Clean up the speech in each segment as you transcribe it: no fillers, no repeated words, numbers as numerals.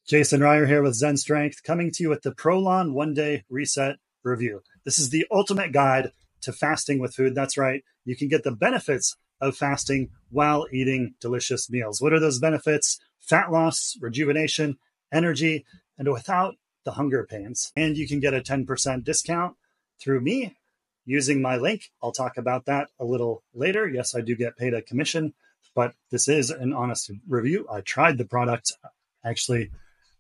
Jason Ryer here with Zen Strength, coming to you with the Prolon One-Day Reset Review. This is the ultimate guide to fasting with food. That's right. You can get the benefits of fasting while eating delicious meals. What are those benefits? Fat loss, rejuvenation, energy, and without the hunger pains. And you can get a 10% discount through me using my link. I'll talk about that a little later. Yes, I do get paid a commission, but this is an honest review. I tried the product, actually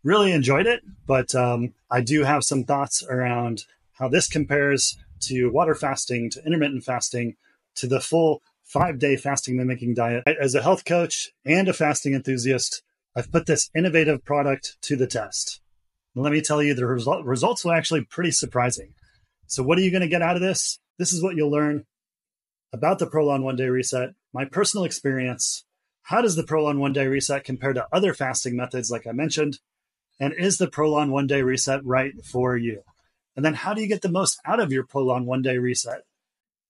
really enjoyed it, but I do have some thoughts around how this compares to water fasting, to intermittent fasting, to the full 5-day fasting mimicking diet. As a health coach and a fasting enthusiast, I've put this innovative product to the test. And let me tell you, the results were actually pretty surprising. So what are you going to get out of this? This is what you'll learn about the Prolon One-Day Reset, my personal experience. How does the Prolon One-Day Reset compare to other fasting methods like I mentioned? And is the Prolon One-Day Reset right for you? And then how do you get the most out of your Prolon One-Day Reset?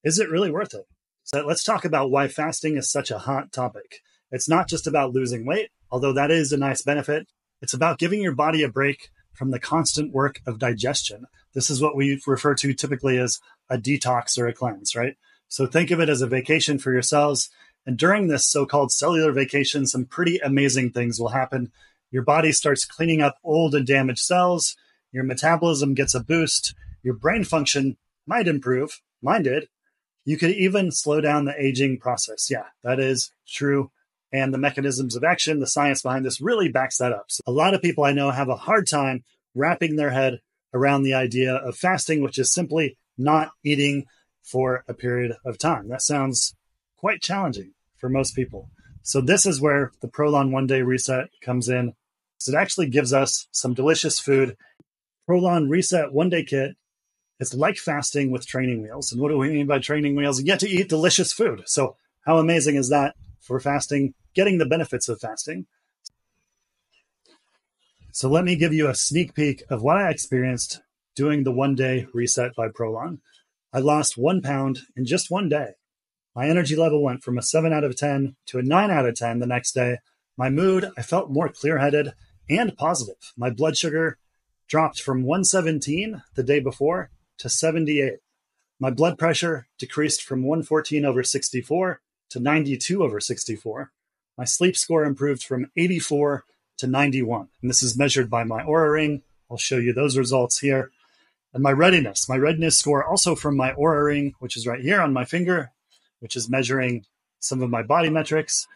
Is it really worth it? So let's talk about why fasting is such a hot topic. It's not just about losing weight, although that is a nice benefit. It's about giving your body a break from the constant work of digestion. This is what we refer to typically as a detox or a cleanse, right? So think of it as a vacation for your cells. And during this so-called cellular vacation, some pretty amazing things will happen. Your body starts cleaning up old and damaged cells. Your metabolism gets a boost. Your brain function might improve. Mine did. You could even slow down the aging process. Yeah, that is true. And the mechanisms of action, the science behind this really backs that up. So a lot of people I know have a hard time wrapping their head around the idea of fasting, which is simply not eating for a period of time. That sounds quite challenging for most people. So this is where the Prolon One-Day Reset comes in. So it actually gives us some delicious food. Prolon ReSet One-Day Kit. It's like fasting with training meals. And what do we mean by training meals? You get to eat delicious food. So how amazing is that for fasting, getting the benefits of fasting? So let me give you a sneak peek of what I experienced doing the One-Day Reset by Prolon. I lost 1 pound in just one day. My energy level went from a 7 out of 10 to a 9 out of 10 the next day. My mood, I felt more clear-headed and positive. My blood sugar dropped from 117 the day before to 78. My blood pressure decreased from 114/64 to 92/64. My sleep score improved from 84 to 91. And this is measured by my Oura Ring. I'll show you those results here. And my readiness score also from my Oura Ring, which is right here on my finger, which is measuring some of my body metrics.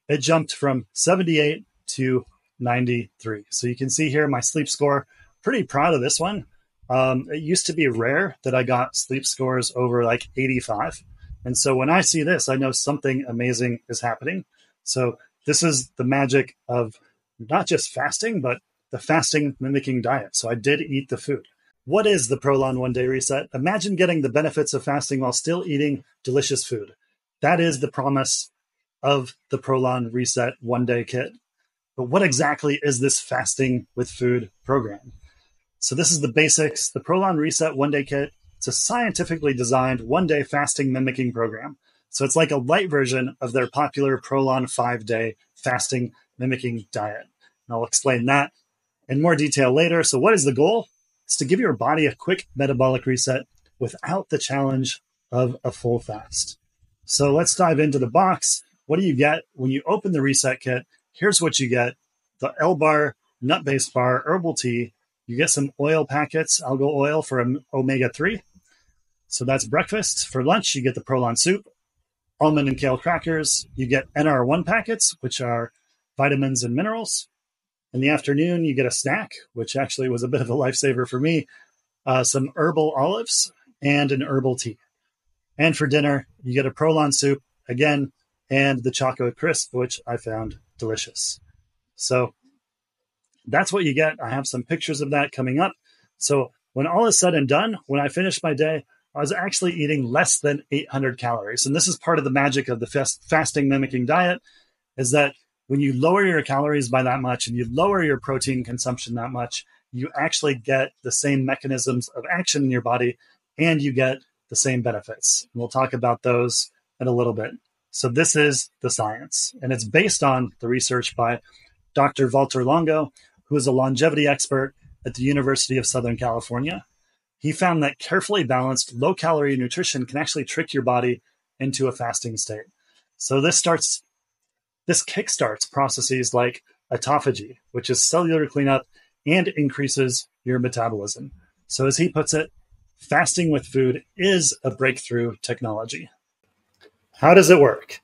It jumped from 78 to 93. So you can see here my sleep score. Pretty proud of this one. It used to be rare that I got sleep scores over like 85. And so when I see this, I know something amazing is happening. So this is the magic of not just fasting, but the fasting mimicking diet. So I did eat the food. What is the Prolon One-Day Reset? Imagine getting the benefits of fasting while still eating delicious food. That is the promise of the Prolon ReSet One-Day Kit. But what exactly is this fasting with food program? So this is the basics. The Prolon ReSet One-Day Kit. It's a scientifically designed one-day fasting mimicking program. So it's like a light version of their popular Prolon 5-day fasting mimicking diet. And I'll explain that in more detail later. So what is the goal? It's to give your body a quick metabolic reset without the challenge of a full fast. So let's dive into the box. What do you get when you open the ReSet Kit? Here's what you get. The L-Bar, nut-based bar, herbal tea. You get some oil packets, algal oil for omega-3. So that's breakfast. For lunch, you get the Prolon soup, almond and kale crackers. You get NR1 packets, which are vitamins and minerals. In the afternoon, you get a snack, which actually was a bit of a lifesaver for me, some herbal olives and an herbal tea. And for dinner, you get a Prolon soup, again, and the chocolate crisp, which I found delicious. So that's what you get. I have some pictures of that coming up. So when all is said and done, when I finished my day, I was actually eating less than 800 calories. And this is part of the magic of the fasting mimicking diet, is that when you lower your calories by that much and you lower your protein consumption that much, you actually get the same mechanisms of action in your body and you get the same benefits. And we'll talk about those in a little bit. So this is the science, and it's based on the research by Dr. Walter Longo, who is a longevity expert at the University of Southern California. He found that carefully balanced, low-calorie nutrition can actually trick your body into a fasting state. So this kickstarts processes like autophagy, which is cellular cleanup and increases your metabolism. So as he puts it, fasting with food is a breakthrough technology. How does it work?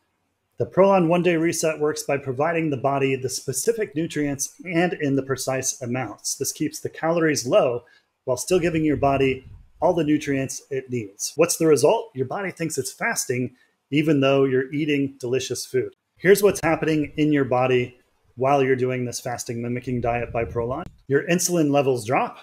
The Prolon One Day Reset works by providing the body the specific nutrients and in the precise amounts. This keeps the calories low while still giving your body all the nutrients it needs. What's the result? Your body thinks it's fasting even though you're eating delicious food. Here's what's happening in your body while you're doing this fasting mimicking diet by Prolon. Your insulin levels drop,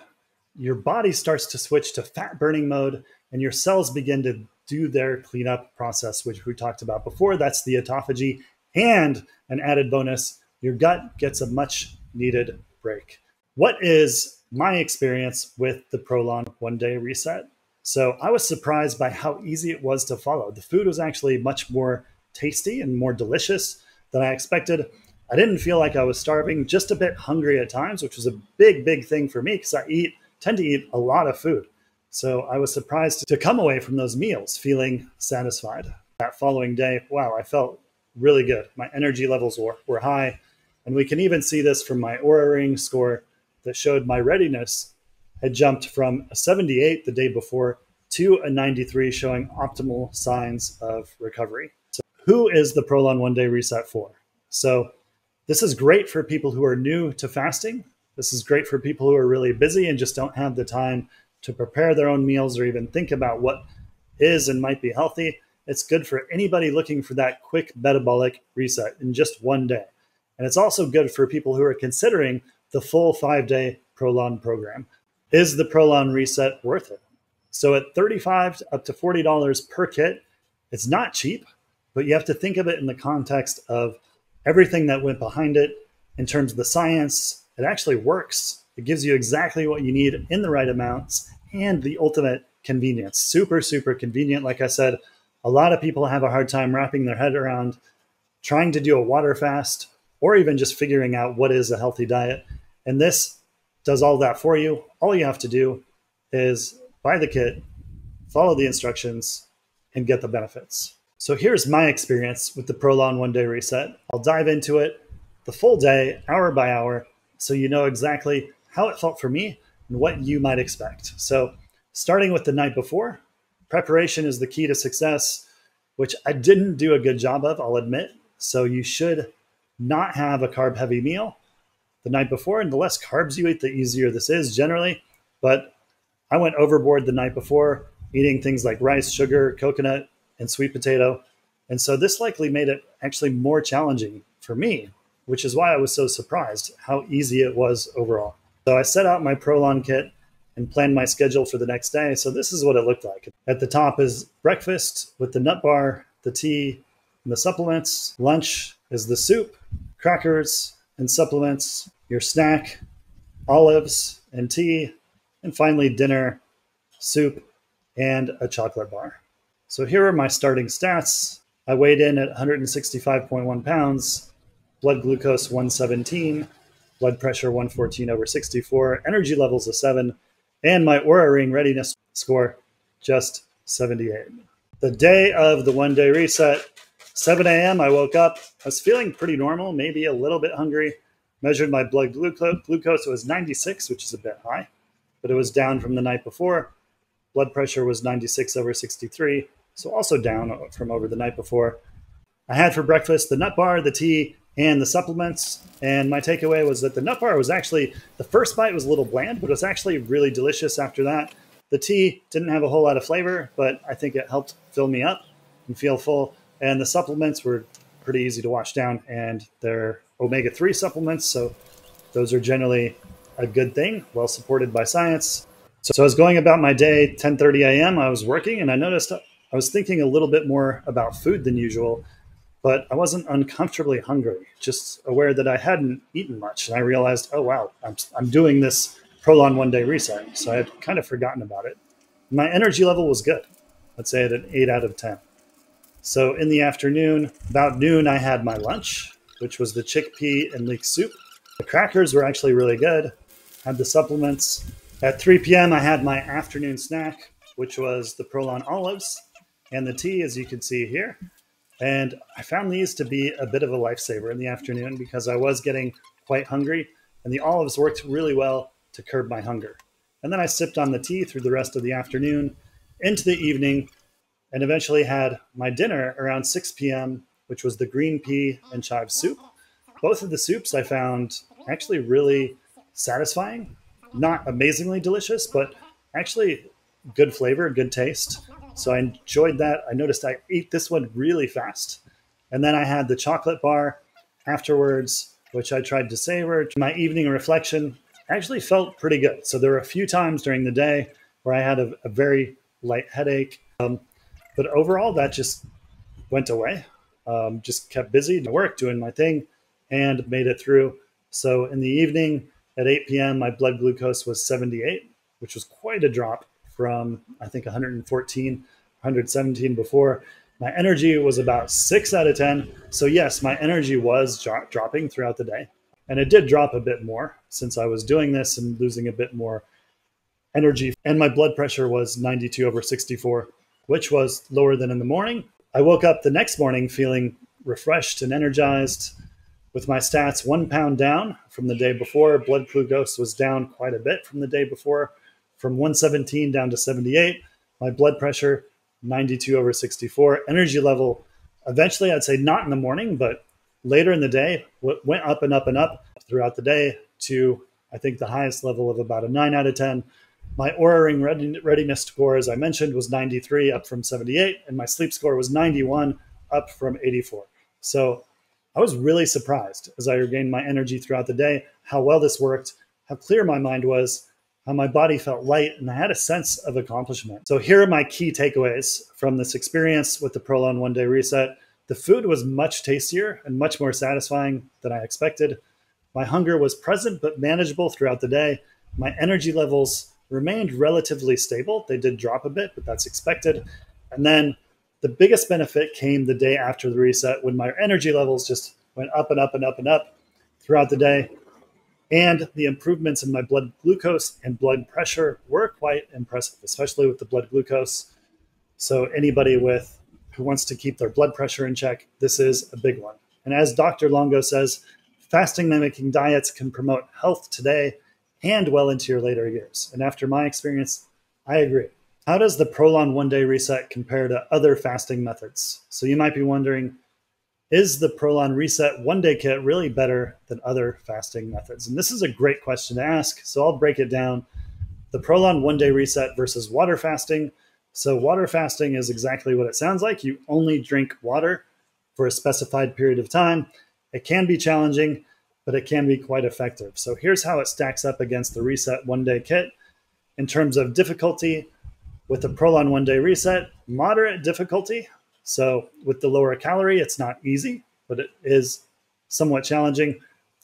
your body starts to switch to fat burning mode, and your cells begin to do their cleanup process, which we talked about before. That's the autophagy. And an added bonus, your gut gets a much needed break. What is my experience with the Prolon One Day Reset? So I was surprised by how easy it was to follow. The food was actually much more tasty and more delicious than I expected. I didn't feel like I was starving, just a bit hungry at times, which was a big thing for me because I tend to eat a lot of food. So I was surprised to come away from those meals feeling satisfied. That following day, wow, I felt really good. My energy levels were high. And we can even see this from my Oura Ring score that showed my readiness had jumped from a 78 the day before to a 93, showing optimal signs of recovery. So who is the Prolon One Day Reset for? So this is great for people who are new to fasting. This is great for people who are really busy and just don't have the time to prepare their own meals or even think about what is and might be healthy. It's good for anybody looking for that quick metabolic reset in just one day. And it's also good for people who are considering the full 5-day Prolon program. Is the Prolon Reset worth it? So at $35 up to $40 per kit, it's not cheap, but you have to think of it in the context of everything that went behind it in terms of the science. It actually works. It gives you exactly what you need in the right amounts and the ultimate convenience. Super convenient. Like I said, a lot of people have a hard time wrapping their head around trying to do a water fast or even just figuring out what is a healthy diet. And this does all that for you. All you have to do is buy the kit, follow the instructions, and get the benefits. So here's my experience with the Prolon One Day Reset. I'll dive into it the full day, hour by hour, so you know exactly how it felt for me and what you might expect. So starting with the night before, preparation is the key to success, which I didn't do a good job of, I'll admit. So you should not have a carb-heavy meal the night before, and the less carbs you eat, the easier this is generally. But I went overboard the night before, eating things like rice, sugar, coconut, and sweet potato. And so this likely made it actually more challenging for me, which is why I was so surprised how easy it was overall. So I set out my Prolon kit and planned my schedule for the next day. So this is what it looked like. At the top is breakfast with the nut bar, the tea, and the supplements. Lunch is the soup, crackers, and supplements. Your snack, olives and tea. And finally, dinner, soup, and a chocolate bar. So here are my starting stats. I weighed in at 165.1 pounds, blood glucose 117, blood pressure 114/64, energy levels of 7, and my Oura Ring readiness score just 78. The day of the One Day Reset, 7 a.m. I woke up. I was feeling pretty normal, maybe a little bit hungry. Measured my blood glucose. It was 96, which is a bit high, but it was down from the night before. Blood pressure was 96/63, so also down from over the night before. I had for breakfast the nut bar, the tea, and the supplements. And my takeaway was that the nut bar was actually, the first bite was a little bland, but it was actually really delicious after that. The tea didn't have a whole lot of flavor, but I think it helped fill me up and feel full. And the supplements were pretty easy to wash down, and they're omega-3 supplements, so those are generally a good thing, well supported by science. So I was going about my day, 10:30 a.m. I was working, and I noticed I was thinking a little bit more about food than usual, but I wasn't uncomfortably hungry, just aware that I hadn't eaten much. And I realized, oh, wow, I'm doing this Prolon One Day Reset. So I had kind of forgotten about it. My energy level was good. Let's say at an 8 out of 10. So in the afternoon, about noon, I had my lunch, which was the chickpea and leek soup. The crackers were actually really good. Had the supplements. At 3 p.m., I had my afternoon snack, which was the Prolon olives and the tea, as you can see here. And I found these to be a bit of a lifesaver in the afternoon because I was getting quite hungry, and the olives worked really well to curb my hunger. And then I sipped on the tea through the rest of the afternoon into the evening, and eventually had my dinner around 6 p.m., which was the green pea and chive soup. Both of the soups I found actually really satisfying. Not amazingly delicious, but actually good flavor, good taste. So I enjoyed that. I noticed I ate this one really fast. And then I had the chocolate bar afterwards, which I tried to savor. My evening reflection actually felt pretty good. So there were a few times during the day where I had a very light headache. But overall, that just went away. Just kept busy at work, doing my thing, and made it through. So in the evening at 8 p.m., my blood glucose was 78, which was quite a drop from, I think, 114, 117 before. My energy was about 6 out of 10. So yes, my energy was dropping throughout the day. And it did drop a bit more since I was doing this and losing a bit more energy. And my blood pressure was 92/64, which was lower than in the morning. I woke up the next morning feeling refreshed and energized with my stats 1 pound down from the day before. Blood glucose was down quite a bit from the day before, from 117 down to 78. My blood pressure, 92/64. Energy level, eventually I'd say not in the morning, but later in the day, went up and up and up throughout the day to, I think, the highest level of about a 9 out of 10. My Oura Ring readiness score, as I mentioned, was 93, up from 78, and my sleep score was 91, up from 84. So I was really surprised as I regained my energy throughout the day, how well this worked, how clear my mind was, how my body felt light, and I had a sense of accomplishment. So here are my key takeaways from this experience with the Prolon one-day reset. The food was much tastier and much more satisfying than I expected. My hunger was present but manageable throughout the day. My energy levels remained relatively stable. They did drop a bit, but that's expected. And then the biggest benefit came the day after the reset, when my energy levels just went up and up and up and up throughout the day. And the improvements in my blood glucose and blood pressure were quite impressive, especially with the blood glucose. So anybody who wants to keep their blood pressure in check, this is a big one. And as Dr. Longo says, fasting mimicking diets can promote health today and well into your later years. And after my experience, I agree. How does the Prolon one-day reset compare to other fasting methods? So you might be wondering, is the Prolon reset one-day kit really better than other fasting methods? And this is a great question to ask, so I'll break it down. The Prolon one-day reset versus water fasting. So water fasting is exactly what it sounds like. You only drink water for a specified period of time. It can be challenging, but it can be quite effective. So here's how it stacks up against the reset one-day kit. In terms of difficulty, with the Prolon one-day reset, moderate difficulty. So with the lower calorie, it's not easy, but it is somewhat challenging.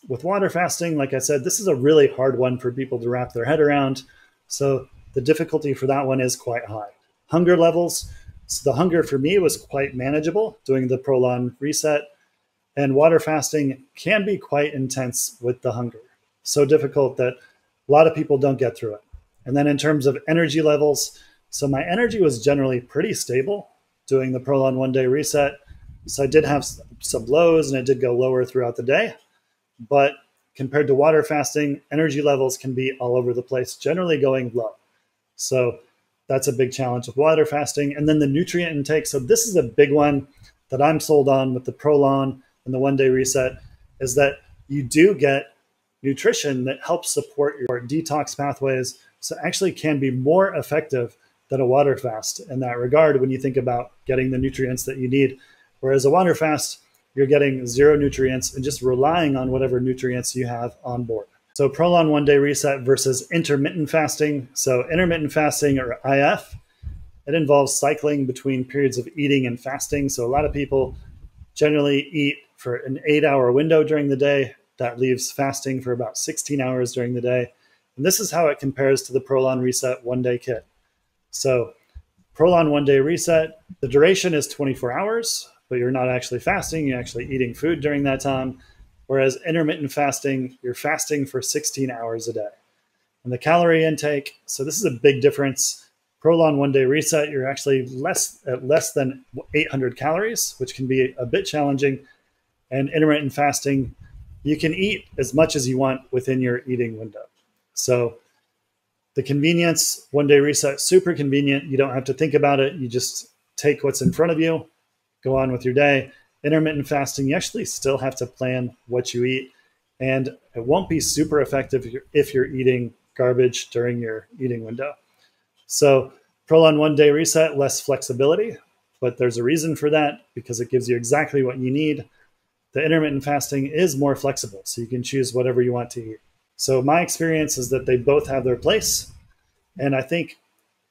With water fasting, like I said, this is a really hard one for people to wrap their head around. So the difficulty for that one is quite high. Hunger levels. So the hunger for me was quite manageable doing the Prolon reset. And water fasting can be quite intense with the hunger. So difficult that a lot of people don't get through it. And then in terms of energy levels, so my energy was generally pretty stable doing the Prolon one-day reset. So I did have some lows and it did go lower throughout the day. But compared to water fasting, energy levels can be all over the place, generally going low. So that's a big challenge with water fasting. And then the nutrient intake. So this is a big one that I'm sold on with the Prolon and the one-day reset, is that you do get nutrition that helps support your detox pathways. So actually can be more effective than a water fast in that regard when you think about getting the nutrients that you need. Whereas a water fast, you're getting zero nutrients and just relying on whatever nutrients you have on board. So Prolon one-day reset versus intermittent fasting. So intermittent fasting, or IF, it involves cycling between periods of eating and fasting. So a lot of people generally eat for an 8-hour window during the day. That leaves fasting for about 16 hours during the day. And this is how it compares to the Prolon reset one-day kit. So Prolon one-day reset, the duration is 24 hours, but you're not actually fasting, you're actually eating food during that time. whereas intermittent fasting, you're fasting for 16 hours a day. And the calorie intake, so this is a big difference. Prolon one-day reset, you're actually at less than 800 calories, which can be a bit challenging. And intermittent fasting, you can eat as much as you want within your eating window. So the convenience, one-day reset, super convenient. You don't have to think about it. You just take what's in front of you, go on with your day. Intermittent fasting, you actually still have to plan what you eat. And it won't be super effective if you're eating garbage during your eating window. So Prolon one-day reset, less flexibility, but there's a reason for that because it gives you exactly what you need. The intermittent fasting is more flexible, so you can choose whatever you want to eat. So my experience is that they both have their place. And I think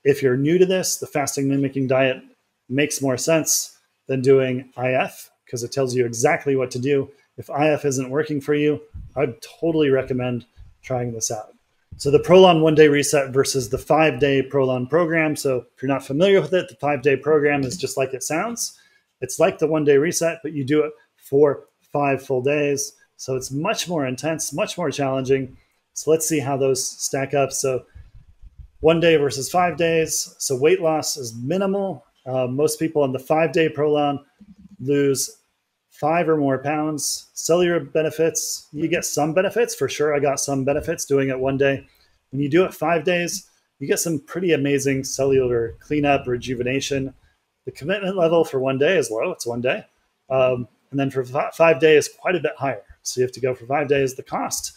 if you're new to this, the fasting mimicking diet makes more sense than doing IF because it tells you exactly what to do. If IF isn't working for you, I'd totally recommend trying this out. So the Prolon one-day reset versus the 5-day Prolon program. So if you're not familiar with it, the 5-day program is just like it sounds. It's like the one-day reset, but you do it for 5 full days. So it's much more intense, much more challenging. So let's see how those stack up. So 1 day versus 5 days. So weight loss is minimal. Most people on the 5-day Prolon lose 5 or more pounds. Cellular benefits, you get some benefits for sure. I got some benefits doing it 1 day. When you do it 5 days, you get some pretty amazing cellular cleanup, rejuvenation. The commitment level for 1 day is low. It's 1 day. And then for 5 days, quite a bit higher. So you have to go for 5 days. The cost,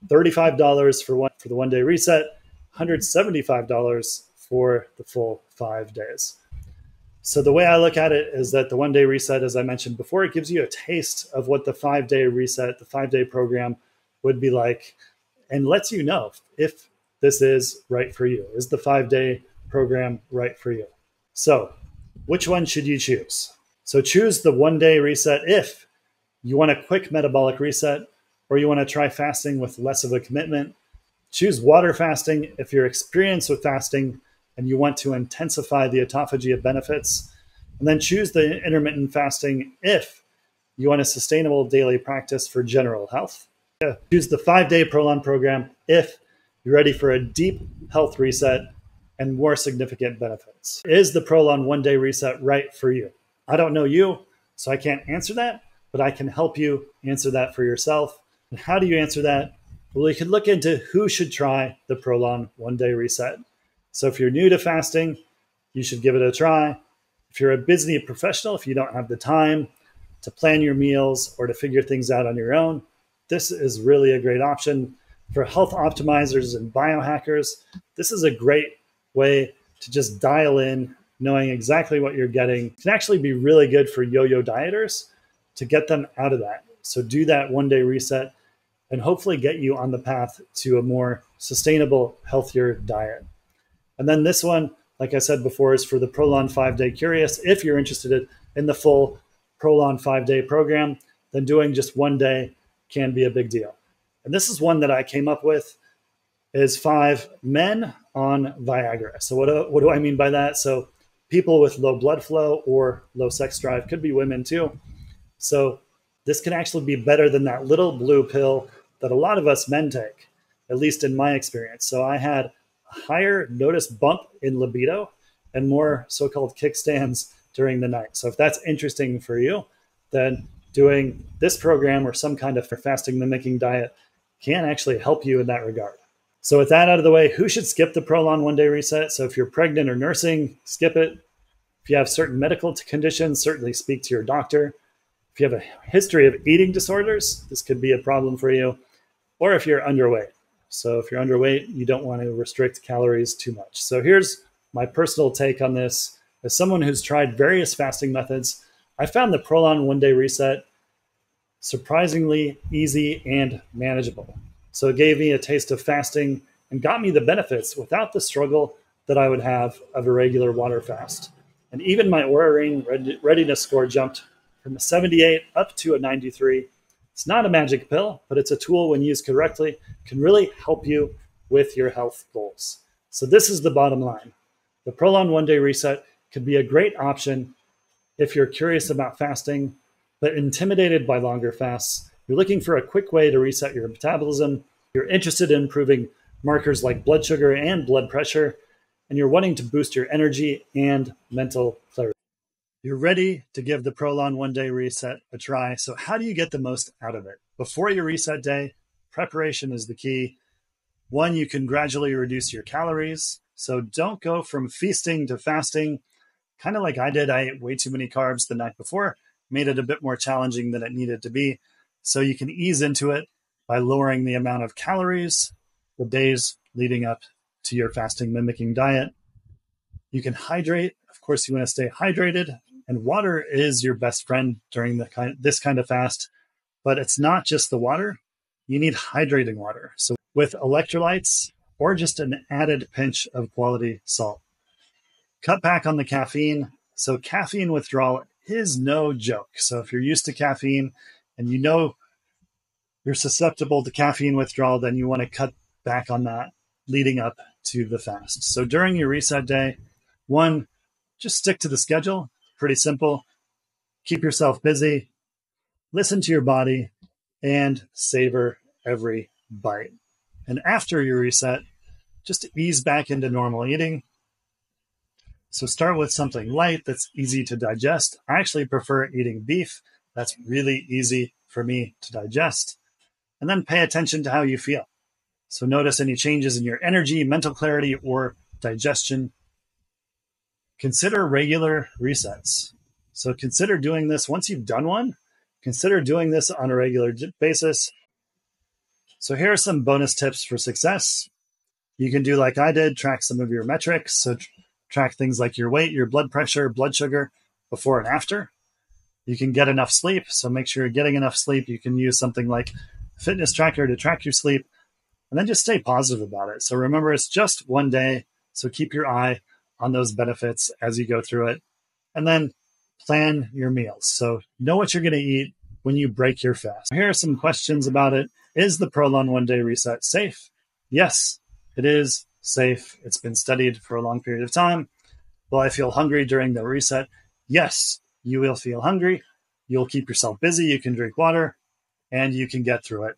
$35 for the one-day reset, $175 for the full 5 days. So the way I look at it is that the one-day reset, as I mentioned before, it gives you a taste of what the 5-day reset, the 5-day program would be like, and lets you know if this is right for you. Is the 5-day program right for you? So which one should you choose? So choose the one-day reset if you want a quick metabolic reset or you want to try fasting with less of a commitment. Choose water fasting if you're experienced with fasting and you want to intensify the autophagy of benefits. And then choose the intermittent fasting if you want a sustainable daily practice for general health. Choose the 5-day Prolon program if you're ready for a deep health reset and more significant benefits. Is the Prolon one-day reset right for you? I don't know you, so I can't answer that, but I can help you answer that for yourself. And how do you answer that? Well, you can look into who should try the Prolon one-day reset. So if you're new to fasting, you should give it a try. If you're a busy professional, if you don't have the time to plan your meals or to figure things out on your own, this is really a great option. For health optimizers and biohackers, this is a great way to just dial in, knowing exactly what you're getting. It can actually be really good for yo-yo dieters to get them out of that. So do that one-day reset and hopefully get you on the path to a more sustainable, healthier diet. And then this one, like I said before, is for the Prolon 5-day curious. If you're interested in the full Prolon 5-day program, then doing just 1 day can be a big deal. And this is one that I came up with, is 5 men on Viagra. So what do I mean by that? So people with low blood flow or low sex drive, could be women too. So this can actually be better than that little blue pill that a lot of us men take, at least in my experience. So I had a higher notice bump in libido and more so-called kickstands during the night. So if that's interesting for you, then doing this program or some kind of fasting mimicking diet can actually help you in that regard. So with that out of the way, who should skip the Prolon one-day reset? So if you're pregnant or nursing, skip it. If you have certain medical conditions, certainly speak to your doctor. If you have a history of eating disorders, this could be a problem for you. Or if you're underweight. So if you're underweight, you don't want to restrict calories too much. So here's my personal take on this. As someone who's tried various fasting methods, I found the Prolon one-day reset surprisingly easy and manageable. So it gave me a taste of fasting and got me the benefits without the struggle that I would have of a regular water fast. And even my Oura Ring readiness score jumped from a 78 up to a 93. It's not a magic pill, but it's a tool when used correctly, can really help you with your health goals. So this is the bottom line. The Prolon one-day reset could be a great option if you're curious about fasting, but intimidated by longer fasts. You're looking for a quick way to reset your metabolism. You're interested in improving markers like blood sugar and blood pressure, and you're wanting to boost your energy and mental clarity. You're ready to give the Prolon one-day reset a try. So how do you get the most out of it? Before your reset day, preparation is the key. One, you can gradually reduce your calories. So don't go from feasting to fasting. Kind of like I did, I ate way too many carbs the night before, made it a bit more challenging than it needed to be. So you can ease into it by lowering the amount of calories the days leading up to your fasting mimicking diet. You can hydrate. Of course, you want to stay hydrated, and water is your best friend during this kind of fast. But it's not just the water. You need hydrating water. So with electrolytes or just an added pinch of quality salt. Cut back on the caffeine. So caffeine withdrawal is no joke. So if you're used to caffeine and you know you're susceptible to caffeine withdrawal, then you want to cut back on that leading up to the fast. So during your reset day, one, just stick to the schedule. Pretty simple. Keep yourself busy. Listen to your body and savor every bite. And after your reset, just ease back into normal eating. So start with something light that's easy to digest. I actually prefer eating beef. That's really easy for me to digest. And then pay attention to how you feel. So notice any changes in your energy, mental clarity, or digestion. Consider regular resets. So consider doing this once you've done one. Consider doing this on a regular basis. So here are some bonus tips for success. You can do like I did, track some of your metrics. So track things like your weight, your blood pressure, blood sugar before and after. You can get enough sleep. So make sure you're getting enough sleep. You can use something like a fitness tracker to track your sleep, and then just stay positive about it. So remember, it's just one day. So keep your eye on those benefits as you go through it. And then plan your meals. So know what you're going to eat when you break your fast. Here are some questions about it. Is the Prolon one-day reset safe? Yes, it is safe. It's been studied for a long period of time. Will I feel hungry during the reset? Yes, you will feel hungry. You'll keep yourself busy. You can drink water and you can get through it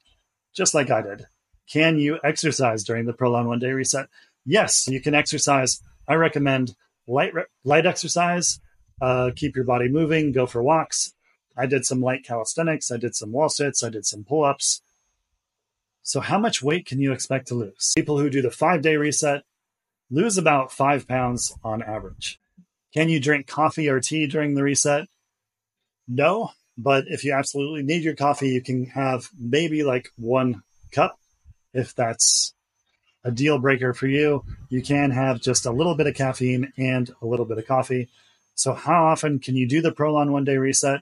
just like I did. Can you exercise during the Prolon one-day reset? Yes, you can exercise. I recommend light exercise. Keep your body moving. Go for walks. I did some light calisthenics. I did some wall sits. I did some pull-ups. So how much weight can you expect to lose? People who do the 5-day reset lose about 5 pounds on average. Can you drink coffee or tea during the reset? No, but if you absolutely need your coffee, you can have maybe like 1 cup. If that's a deal breaker for you, you can have just a little bit of caffeine and a little bit of coffee. So how often can you do the Prolon one-day reset?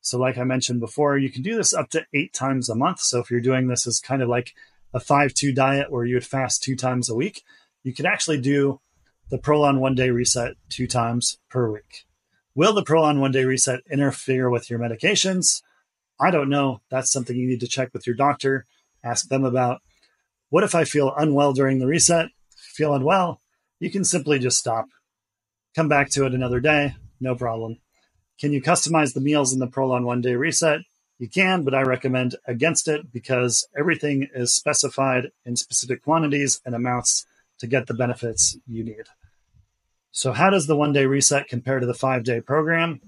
So like I mentioned before, you can do this up to 8 times a month. So if you're doing this as kind of like a 5-2 diet where you would fast 2 times a week, you could actually do the Prolon one-day reset 2 times per week. Will the Prolon one-day reset interfere with your medications? I don't know. That's something you need to check with your doctor. Ask them about. What if I feel unwell during the reset? Feel unwell? You can simply just stop. Come back to it another day. No problem. Can you customize the meals in the Prolon one-day reset? You can, but I recommend against it because everything is specified in specific quantities and amounts to get the benefits you need. So how does the one-day reset compare to the 5-day program?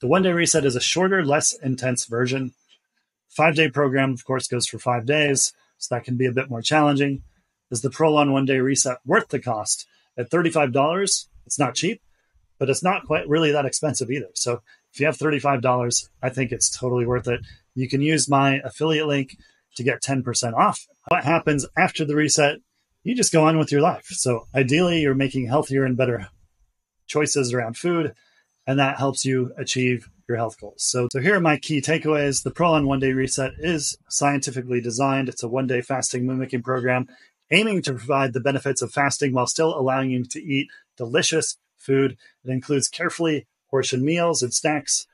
The one-day reset is a shorter, less intense version. 5-day program, of course, goes for 5 days, so that can be a bit more challenging. Is the Prolon one-day reset worth the cost? At $35, it's not cheap, but it's not quite really that expensive either. So if you have $35, I think it's totally worth it. You can use my affiliate link to get 10% off. What happens after the reset? You just go on with your life. So ideally, you're making healthier and better choices around food, and that helps you achieve your health goals. So here are my key takeaways. The Prolon one-day reset is scientifically designed. It's a one-day fasting mimicking program aiming to provide the benefits of fasting while still allowing you to eat delicious food. It includes carefully portioned meals and snacks.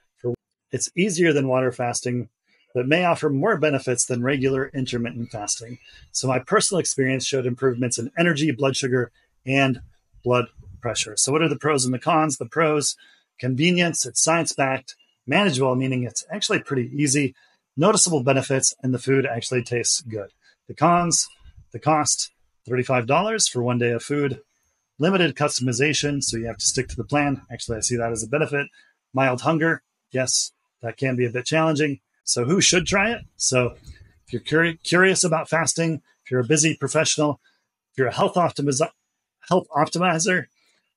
It's easier than water fasting, but may offer more benefits than regular intermittent fasting. So my personal experience showed improvements in energy, blood sugar, and blood pressure. So what are the pros and the cons? The pros: convenience, it's science-backed, manageable, meaning it's actually pretty easy, noticeable benefits, and the food actually tastes good. The cons, the cost, $35 for 1 day of food, limited customization, so you have to stick to the plan. Actually, I see that as a benefit. Mild hunger, yes, that can be a bit challenging. So who should try it? So if you're curious about fasting, if you're a busy professional, if you're a health optimizer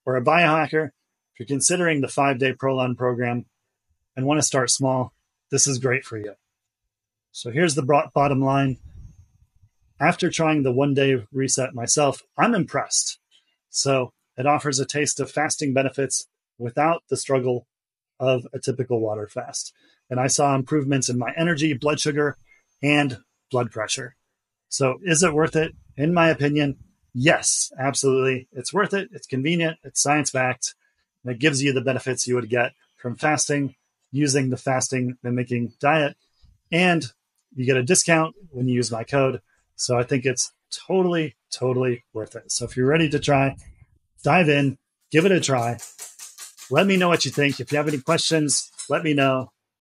or a biohacker, if you're considering the 5-day Prolon program and want to start small, this is great for you. So here's the bottom line. After trying the 1-day reset myself, I'm impressed. So it offers a taste of fasting benefits without the struggle of a typical water fast. And I saw improvements in my energy, blood sugar, and blood pressure. So is it worth it? In my opinion, yes, absolutely. It's worth it. It's convenient. It's science-backed. And it gives you the benefits you would get from fasting using the fasting mimicking diet. And you get a discount when you use my code. So I think it's totally, totally worth it. So if you're ready to try, dive in, give it a try. Let me know what you think. If you have any questions, let me know.